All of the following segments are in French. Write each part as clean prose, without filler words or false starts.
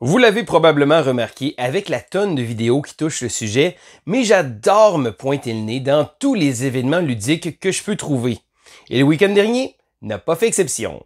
Vous l'avez probablement remarqué avec la tonne de vidéos qui touchent le sujet, mais j'adore me pointer le nez dans tous les événements ludiques que je peux trouver. Et le week-end dernier n'a pas fait exception.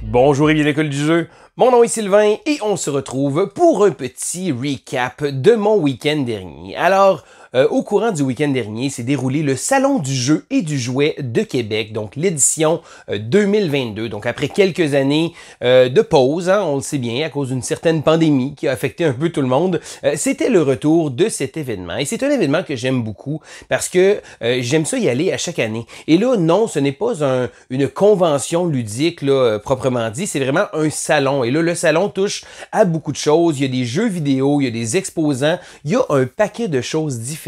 Bonjour et bienvenue à l'école du jeu, mon nom est Sylvain et on se retrouve pour un petit recap de mon week-end dernier. Alors, au courant du week-end dernier, s'est déroulé le Salon du jeu et du jouet de Québec, donc l'édition 2022. Donc après quelques années de pause, on le sait bien, à cause d'une certaine pandémie qui a affecté un peu tout le monde, c'était le retour de cet événement. Et c'est un événement que j'aime beaucoup parce que j'aime ça y aller à chaque année. Et là, non, ce n'est pas une convention ludique là, proprement dit, c'est vraiment un salon. Et là, le salon touche à beaucoup de choses. Il y a des jeux vidéo, il y a des exposants, il y a un paquet de choses différentes.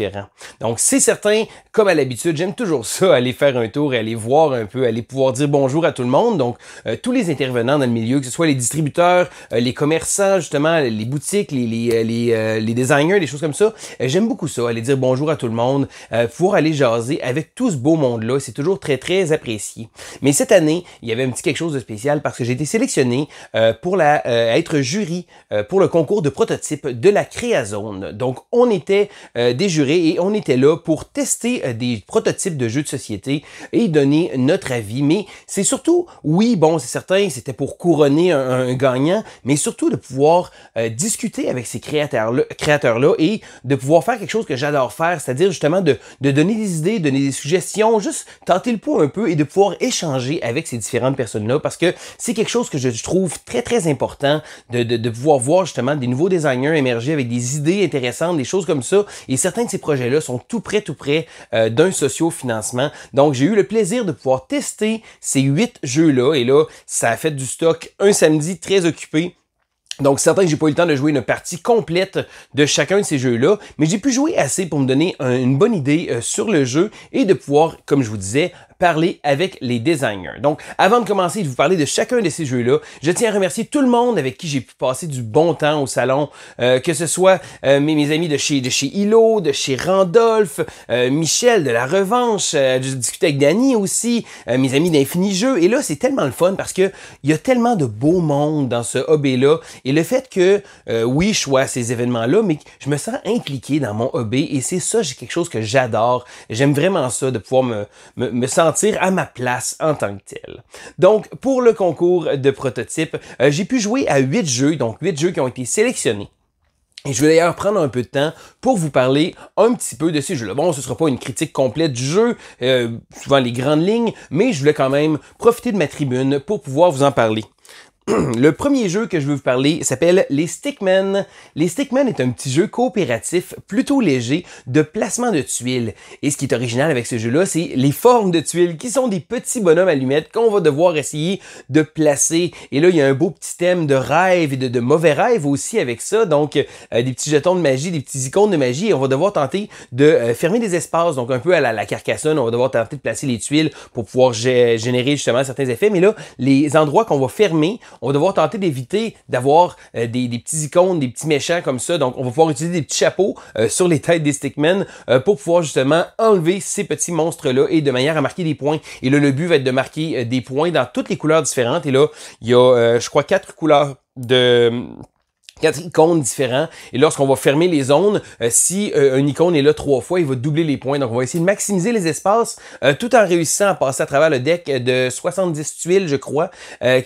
Donc, c'est certain, comme à l'habitude, j'aime toujours ça, aller faire un tour et aller voir un peu, aller pouvoir dire bonjour à tout le monde. Donc, tous les intervenants dans le milieu, que ce soit les distributeurs, les commerçants, justement, les boutiques, les designers, des choses comme ça, j'aime beaucoup ça, aller dire bonjour à tout le monde, pouvoir aller jaser avec tout ce beau monde-là. C'est toujours très, très apprécié. Mais cette année, il y avait un petit quelque chose de spécial parce que j'ai été sélectionné pour être jury pour le concours de prototype de la Créazone. Donc, on était des jurés et on était là pour tester des prototypes de jeux de société et donner notre avis. Mais c'est surtout, oui, bon, c'est certain, c'était pour couronner un gagnant, mais surtout de pouvoir discuter avec ces créateurs-là et de pouvoir faire quelque chose que j'adore faire, c'est-à-dire justement de donner des idées, donner des suggestions, juste tenter le pouls un peu et de pouvoir échanger avec ces différentes personnes-là parce que c'est quelque chose que je trouve très, très important de pouvoir voir justement des nouveaux designers émerger avec des idées intéressantes, des choses comme ça. Et certains de ces projets-là sont tout près d'un socio-financement. Donc, j'ai eu le plaisir de pouvoir tester ces 8 jeux-là. Et là, ça a fait du stock un samedi très occupé. Donc, certain que j'ai pas eu le temps de jouer une partie complète de chacun de ces jeux-là, mais j'ai pu jouer assez pour me donner une bonne idée sur le jeu et de pouvoir, comme je vous disais, parler avec les designers. Donc, avant de commencer et de vous parler de chacun de ces jeux-là, je tiens à remercier tout le monde avec qui j'ai pu passer du bon temps au salon, que ce soit mes amis de chez Hilo, de chez Randolph, Michel de La Revanche, j'ai discuté avec Danny aussi, mes amis d'Infini Jeux. Et là, c'est tellement le fun parce que il y a tellement de beau monde dans ce hobby-là. Et le fait que, oui, je sois à ces événements-là, mais je me sens impliqué dans mon hobby et c'est ça, j'ai quelque chose que j'adore. J'aime vraiment ça, de pouvoir me sentir à ma place en tant que tel. Donc, pour le concours de prototype, j'ai pu jouer à 8 jeux, donc 8 jeux qui ont été sélectionnés. Et je vais d'ailleurs prendre un peu de temps pour vous parler un petit peu de ces jeux-là. Bon, ce ne sera pas une critique complète du jeu, souvent les grandes lignes, mais je voulais quand même profiter de ma tribune pour pouvoir vous en parler. Le premier jeu que je veux vous parler s'appelle les Stickmen. Les Stickmen est un petit jeu coopératif plutôt léger de placement de tuiles. Et ce qui est original avec ce jeu-là, c'est les formes de tuiles qui sont des petits bonhommes allumettes qu'on va devoir essayer de placer. Et là, il y a un beau petit thème de rêve et de mauvais rêve aussi avec ça. Donc, des petits jetons de magie, des petits icônes de magie. Et on va devoir tenter de fermer des espaces. Donc, un peu à la Carcassonne, on va devoir tenter de placer les tuiles pour pouvoir générer justement certains effets. Mais là, les endroits qu'on va fermer, on va devoir tenter d'éviter d'avoir des petits icônes, des petits méchants comme ça. Donc, on va pouvoir utiliser des petits chapeaux sur les têtes des Stickmen pour pouvoir justement enlever ces petits monstres-là et de manière à marquer des points. Et là, le but va être de marquer des points dans toutes les couleurs différentes. Et là, il y a, je crois, 4 couleurs de 4 icônes différents. Et lorsqu'on va fermer les zones, si un icône est là 3 fois, il va doubler les points. Donc, on va essayer de maximiser les espaces tout en réussissant à passer à travers le deck de 70 tuiles, je crois,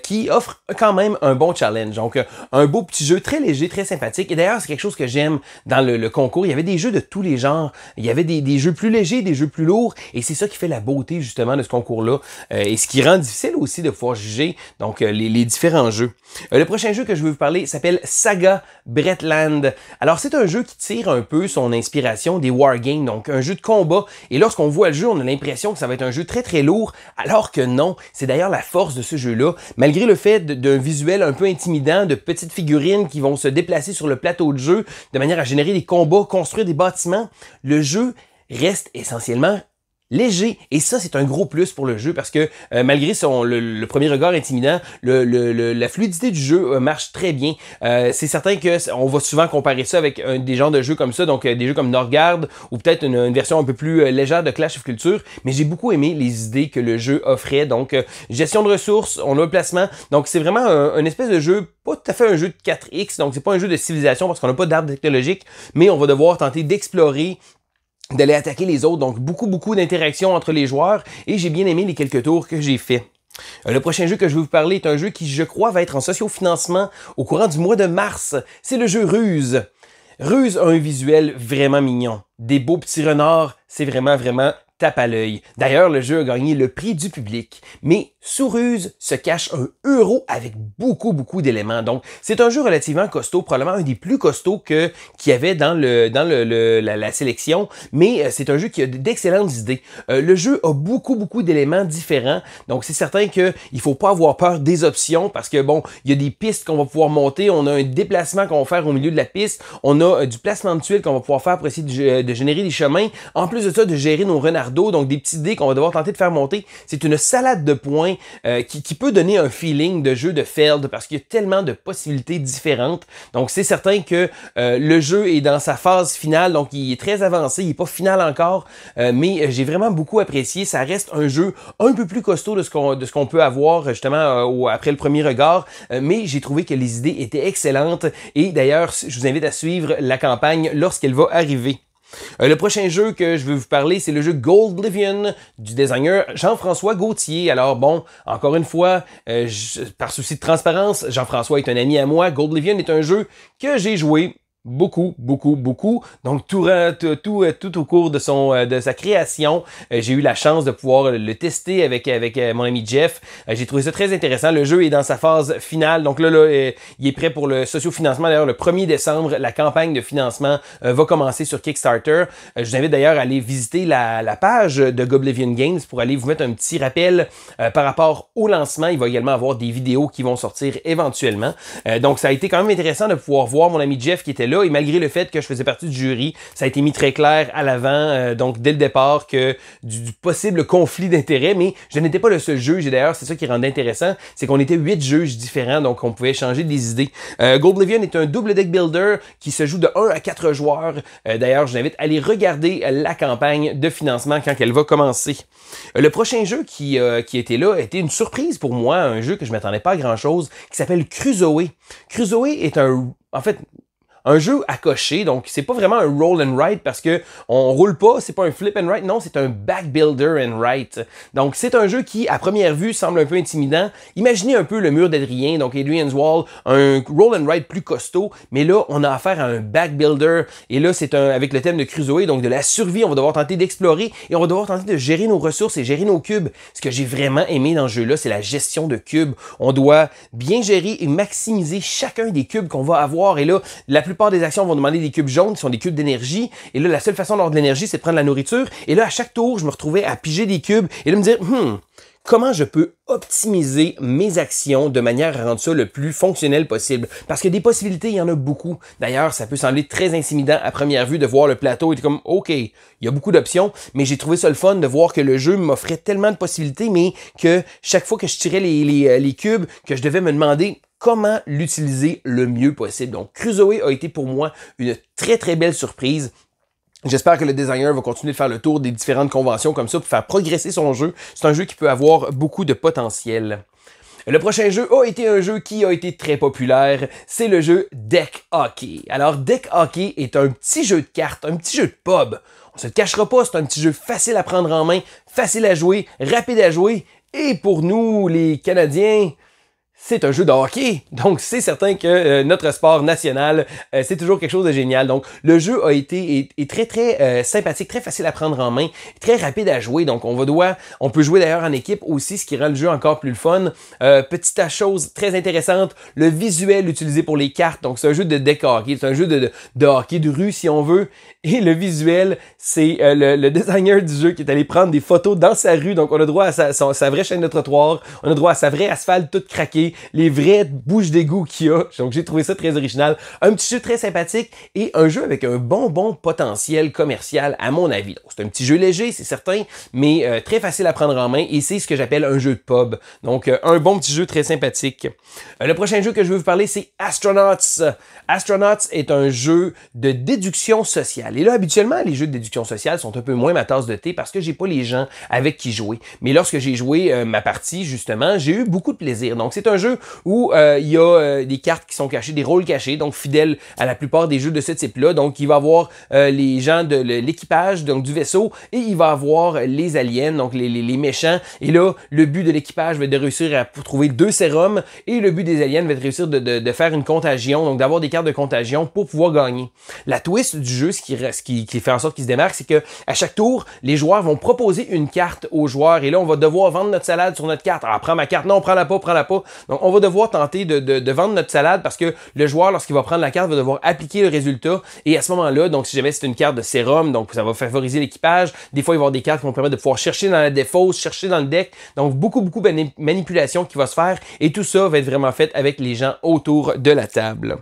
qui offre quand même un bon challenge. Donc, un beau petit jeu très léger, très sympathique. Et d'ailleurs, c'est quelque chose que j'aime dans le concours. Il y avait des jeux de tous les genres. Il y avait des jeux plus légers, des jeux plus lourds. Et c'est ça qui fait la beauté, justement, de ce concours-là. Et ce qui rend difficile aussi de pouvoir juger donc les différents jeux. Le prochain jeu que je veux vous parler s'appelle Saga Bretland. Alors, c'est un jeu qui tire un peu son inspiration des wargames, donc un jeu de combat. Et lorsqu'on voit le jeu, on a l'impression que ça va être un jeu très très lourd, alors que non. C'est d'ailleurs la force de ce jeu-là. Malgré le fait d'un visuel un peu intimidant, de petites figurines qui vont se déplacer sur le plateau de jeu de manière à générer des combats, construire des bâtiments, le jeu reste essentiellement léger. Et ça, c'est un gros plus pour le jeu parce que malgré le premier regard intimidant, la fluidité du jeu marche très bien. C'est certain que on va souvent comparer ça avec des genres de jeux comme ça, donc des jeux comme Northgard ou peut-être une version un peu plus légère de Clash of Culture. Mais j'ai beaucoup aimé les idées que le jeu offrait. Donc gestion de ressources, on a un placement. Donc c'est vraiment un espèce de jeu, pas tout à fait un jeu de 4X, donc c'est pas un jeu de civilisation parce qu'on n'a pas d'arbre technologique, mais on va devoir tenter d'explorer, d'aller attaquer les autres, donc beaucoup d'interactions entre les joueurs, et j'ai bien aimé les quelques tours que j'ai fait. Le prochain jeu que je vais vous parler est un jeu qui, je crois, va être en socio-financement au courant du mois de mars. C'est le jeu Ruse. Ruse a un visuel vraiment mignon. Des beaux petits renards, c'est vraiment tape à l'œil. D'ailleurs, le jeu a gagné le prix du public. Mais sous Ruse se cache un euro avec beaucoup d'éléments. Donc, c'est un jeu relativement costaud, probablement un des plus costauds qu'il y avait dans la sélection. Mais c'est un jeu qui a d'excellentes idées. Le jeu a beaucoup d'éléments différents. Donc, c'est certain qu'il faut pas avoir peur des options parce que, bon, il y a des pistes qu'on va pouvoir monter. On a un déplacement qu'on va faire au milieu de la piste. On a du placement de tuiles qu'on va pouvoir faire pour essayer de générer des chemins. En plus de ça, de gérer nos renards d'eau, donc des petits dés qu'on va devoir tenter de faire monter. C'est une salade de points qui peut donner un feeling de jeu de Feld parce qu'il y a tellement de possibilités différentes. Donc c'est certain que le jeu est dans sa phase finale, donc il est très avancé, il n'est pas final encore, mais j'ai vraiment beaucoup apprécié. Ça reste un jeu un peu plus costaud de ce qu'on peut avoir justement après le premier regard, mais j'ai trouvé que les idées étaient excellentes et d'ailleurs je vous invite à suivre la campagne lorsqu'elle va arriver. Le prochain jeu que je veux vous parler, c'est le jeu Goldlivion du designer Jean-François Gauthier. Alors bon, encore une fois, par souci de transparence, Jean-François est un ami à moi. Goldlivion est un jeu que j'ai joué beaucoup. Donc tout au cours de sa création, j'ai eu la chance de pouvoir le tester avec mon ami Jeff. J'ai trouvé ça très intéressant. Le jeu est dans sa phase finale. Donc là il est prêt pour le socio-financement. D'ailleurs, le 1er décembre, la campagne de financement va commencer sur Kickstarter. Je vous invite d'ailleurs à aller visiter la page de Goldlivion Games pour aller vous mettre un petit rappel par rapport au lancement. Il va également avoir des vidéos qui vont sortir éventuellement. Donc ça a été quand même intéressant de pouvoir voir mon ami Jeff qui était là. Et malgré le fait que je faisais partie du jury, ça a été mis très clair à l'avant, donc dès le départ, que du possible conflit d'intérêts, mais je n'étais pas le seul juge, et d'ailleurs, c'est ça qui rendait intéressant, c'est qu'on était 8 juges différents, donc on pouvait échanger des idées. Goldlivion est un double deck builder qui se joue de 1 à 4 joueurs. D'ailleurs, je vous invite à aller regarder la campagne de financement quand elle va commencer. Le prochain jeu qui était là était une surprise pour moi, un jeu que je m'attendais pas à grand-chose, qui s'appelle Crusoe. Crusoe est un jeu à cocher, donc c'est pas vraiment un roll and write parce que on roule pas, c'est pas un flip and write, non, c'est un back builder and write. Donc c'est un jeu qui, à première vue, semble un peu intimidant. Imaginez un peu le mur d'Adrien, donc Adrian's Wall, un roll and write plus costaud, mais là, on a affaire à un back builder, et là, c'est avec le thème de Crusoe, donc de la survie, on va devoir tenter d'explorer, et on va devoir tenter de gérer nos ressources et gérer nos cubes. Ce que j'ai vraiment aimé dans ce jeu-là, c'est la gestion de cubes. On doit bien gérer et maximiser chacun des cubes qu'on va avoir, et là, la plupart des actions vont demander des cubes jaunes qui sont des cubes d'énergie. Et là, la seule façon d'avoir de l'énergie, c'est de prendre la nourriture. Et là, à chaque tour, je me retrouvais à piger des cubes et là me dire, comment je peux optimiser mes actions de manière à rendre ça le plus fonctionnel possible? Parce que des possibilités, il y en a beaucoup. D'ailleurs, ça peut sembler très intimidant à première vue de voir le plateau et comme, OK, il y a beaucoup d'options, mais j'ai trouvé ça le fun de voir que le jeu m'offrait tellement de possibilités, mais que chaque fois que je tirais les cubes, que je devais me demander comment l'utiliser le mieux possible. Donc, Crusoe a été pour moi une très belle surprise. J'espère que le designer va continuer de faire le tour des différentes conventions comme ça pour faire progresser son jeu. C'est un jeu qui peut avoir beaucoup de potentiel. Le prochain jeu a été un jeu qui a été très populaire, c'est le jeu Deck Hockey. Alors Deck Hockey est un petit jeu de cartes, un petit jeu de pub. On se le cachera pas, c'est un petit jeu facile à prendre en main, facile à jouer, rapide à jouer, et pour nous les Canadiens, c'est un jeu de hockey, donc c'est certain que notre sport national, c'est toujours quelque chose de génial. Donc le jeu est très sympathique, très facile à prendre en main, très rapide à jouer. Donc on peut jouer d'ailleurs en équipe aussi, ce qui rend le jeu encore plus le fun. Petite chose très intéressante, le visuel utilisé pour les cartes. Donc c'est un jeu de deck hockey, c'est un jeu de hockey de rue si on veut. Et le visuel, c'est le designer du jeu qui est allé prendre des photos dans sa rue. Donc on a droit à sa vraie chaîne de trottoir, on a droit à sa vraie asphalte toute craquée. les vraies bouches d'égout qu'il y a. Donc j'ai trouvé ça très original. Un petit jeu très sympathique et un jeu avec un bon potentiel commercial à mon avis. C'est un petit jeu léger, c'est certain, mais très facile à prendre en main et c'est ce que j'appelle un jeu de pub. Donc un bon petit jeu très sympathique. Le prochain jeu que je veux vous parler, c'est Astronauts. Astronauts est un jeu de déduction sociale. Et là, habituellement, les jeux de déduction sociale sont un peu moins ma tasse de thé parce que j'ai pas les gens avec qui jouer. Mais lorsque j'ai joué ma partie, justement, j'ai eu beaucoup de plaisir. Donc, c'est un jeu où il y a des cartes qui sont cachées, des rôles cachés, donc fidèles à la plupart des jeux de ce type-là. Donc, il va y avoir les gens de l'équipage, donc du vaisseau, et il va y avoir les aliens, donc les méchants. Et là, le but de l'équipage va être de réussir à trouver 2 sérums, et le but des aliens va être de réussir de faire une contagion, donc d'avoir des cartes de contagion pour pouvoir gagner. La twist du jeu, ce qui fait en sorte qu'il se démarque, c'est que à chaque tour, les joueurs vont proposer une carte aux joueurs, et là, on va devoir vendre notre salade sur notre carte. Alors, prends ma carte. Non, prends-la pas. Donc, on va devoir tenter de vendre notre salade parce que le joueur, lorsqu'il va prendre la carte, va devoir appliquer le résultat. Et à ce moment-là, donc, si jamais c'est une carte de sérum, donc ça va favoriser l'équipage. Des fois, il va y avoir des cartes qui vont permettre de pouvoir chercher dans la défausse, chercher dans le deck. Donc, beaucoup de manipulation qui va se faire. Et tout ça va être vraiment fait avec les gens autour de la table.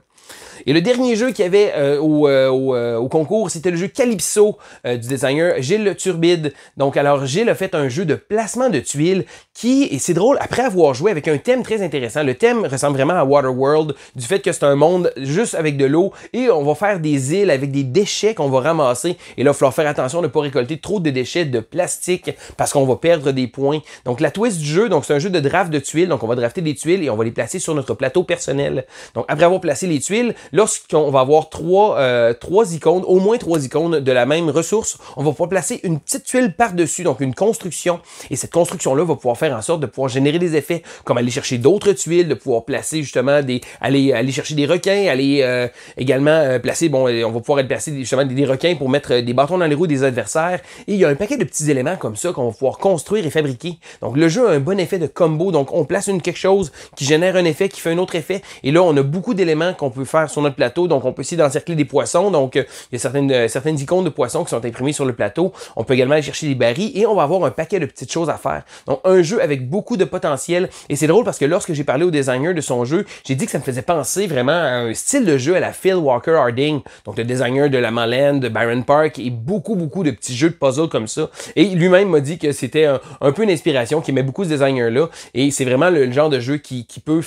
Et le dernier jeu qu'il y avait au concours, c'était le jeu Calypso du designer Gilles Turbide. Donc, alors, Gilles a fait un jeu de placement de tuiles qui, et c'est drôle, après avoir joué avec un thème très intéressant, le thème ressemble vraiment à Waterworld, du fait que c'est un monde juste avec de l'eau, et on va faire des îles avec des déchets qu'on va ramasser. Et là, il va falloir faire attention de ne pas récolter trop de déchets de plastique, parce qu'on va perdre des points. Donc, la twist du jeu, donc c'est un jeu de draft de tuiles, donc on va drafter des tuiles et on va les placer sur notre plateau personnel. Donc, après avoir placé les tuiles, lorsqu'on va avoir trois icônes, au moins 3 icônes de la même ressource, on va pouvoir placer une petite tuile par-dessus, donc une construction. Et cette construction-là va pouvoir faire en sorte de pouvoir générer des effets, comme aller chercher d'autres tuiles, de pouvoir placer justement aller chercher des requins, aller également placer, on va pouvoir placer justement des requins pour mettre des bâtons dans les roues des adversaires. Et il y a un paquet de petits éléments comme ça qu'on va pouvoir construire et fabriquer. Donc le jeu a un bon effet de combo, donc on place quelque chose qui génère un effet, qui fait un autre effet. Et là, on a beaucoup d'éléments qu'on peut faire sur notre plateau, donc on peut essayer d'encercler des poissons, donc il y a certaines icônes de poissons qui sont imprimées sur le plateau. On peut également aller chercher des barils et on va avoir un paquet de petites choses à faire. Donc un jeu avec beaucoup de potentiel. Et c'est drôle parce que lorsque j'ai parlé au designer de son jeu, j'ai dit que ça me faisait penser vraiment à un style de jeu à la Phil Walker Harding, donc le designer de La Land, de Byron Park et beaucoup de petits jeux de puzzle comme ça. Et lui-même m'a dit que c'était un peu une inspiration, qu'il aimait beaucoup ce designer-là. Et c'est vraiment le genre de jeu qui peut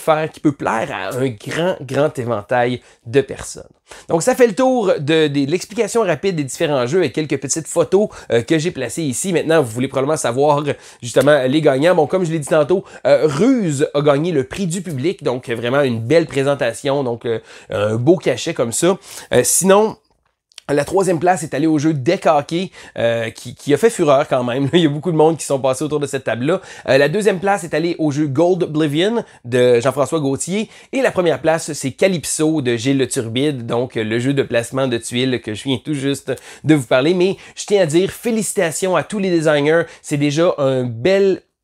plaire à un grand éventail de personnes. Donc ça fait le tour de l'explication rapide des différents jeux avec quelques petites photos que j'ai placées ici. Maintenant, vous voulez probablement savoir justement les gagnants. Bon, comme je l'ai dit tantôt, Ruse a gagné le prix du public, donc vraiment une belle présentation, donc un beau cachet comme ça. Sinon, la 3e place est allée au jeu Deck Hockey, qui a fait fureur quand même. Il y a beaucoup de monde qui sont passés autour de cette table-là. La 2e place est allée au jeu Gold Oblivion de Jean-François Gauthier. Et la 1re place, c'est Calypso de Gilles Turbide, donc le jeu de placement de tuiles que je viens tout juste de vous parler. Mais je tiens à dire félicitations à tous les designers. C'est déjà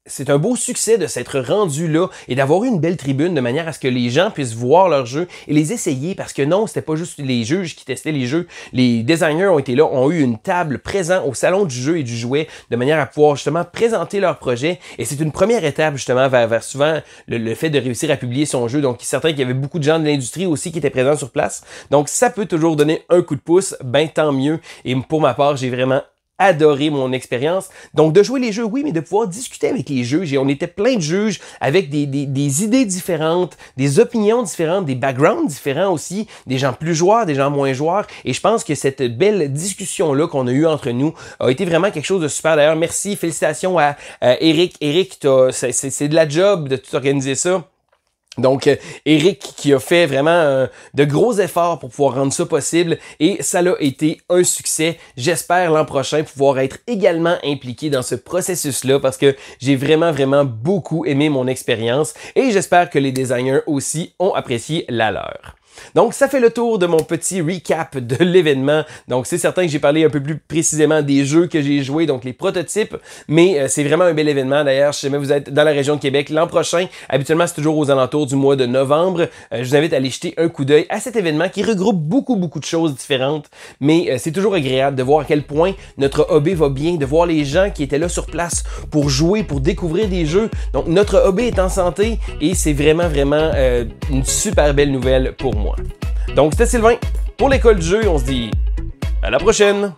c'est un beau succès de s'être rendu là et d'avoir eu une belle tribune de manière à ce que les gens puissent voir leurs jeux et les essayer parce que non, c'était pas juste les juges qui testaient les jeux. Les designers ont été là, ont eu une table présente au salon du jeu et du jouet de manière à pouvoir justement présenter leur projet et c'est une première étape justement vers souvent le fait de réussir à publier son jeu. Donc, certain qu'il y avait beaucoup de gens de l'industrie aussi qui étaient présents sur place. Donc, ça peut toujours donner un coup de pouce, ben tant mieux. Et pour ma part, j'ai vraiment adoré mon expérience. Donc, de jouer les jeux, oui, mais de pouvoir discuter avec les juges. Et on était plein de juges avec des idées différentes, des opinions différentes, des backgrounds différents aussi, des gens plus joueurs, des gens moins joueurs. Et je pense que cette belle discussion-là qu'on a eue entre nous a été vraiment quelque chose de super. D'ailleurs, merci, félicitations à Eric. Eric, c'est de la job de tout organiser ça. Donc, Eric qui a fait vraiment de gros efforts pour pouvoir rendre ça possible et ça a été un succès. J'espère l'an prochain pouvoir être également impliqué dans ce processus-là parce que j'ai vraiment beaucoup aimé mon expérience et j'espère que les designers aussi ont apprécié la leur. Donc, ça fait le tour de mon petit recap de l'événement. Donc, c'est certain que j'ai parlé un peu plus précisément des jeux que j'ai joués, donc les prototypes, mais c'est vraiment un bel événement. D'ailleurs, si jamais vous êtes dans la région de Québec l'an prochain, habituellement, c'est toujours aux alentours du mois de novembre. Je vous invite à aller jeter un coup d'œil à cet événement qui regroupe beaucoup de choses différentes, mais c'est toujours agréable de voir à quel point notre hobby va bien, de voir les gens qui étaient là sur place pour jouer, pour découvrir des jeux. Donc, notre hobby est en santé et c'est vraiment une super belle nouvelle pour moi. Donc, c'était Sylvain pour l'école du jeu. On se dit à la prochaine!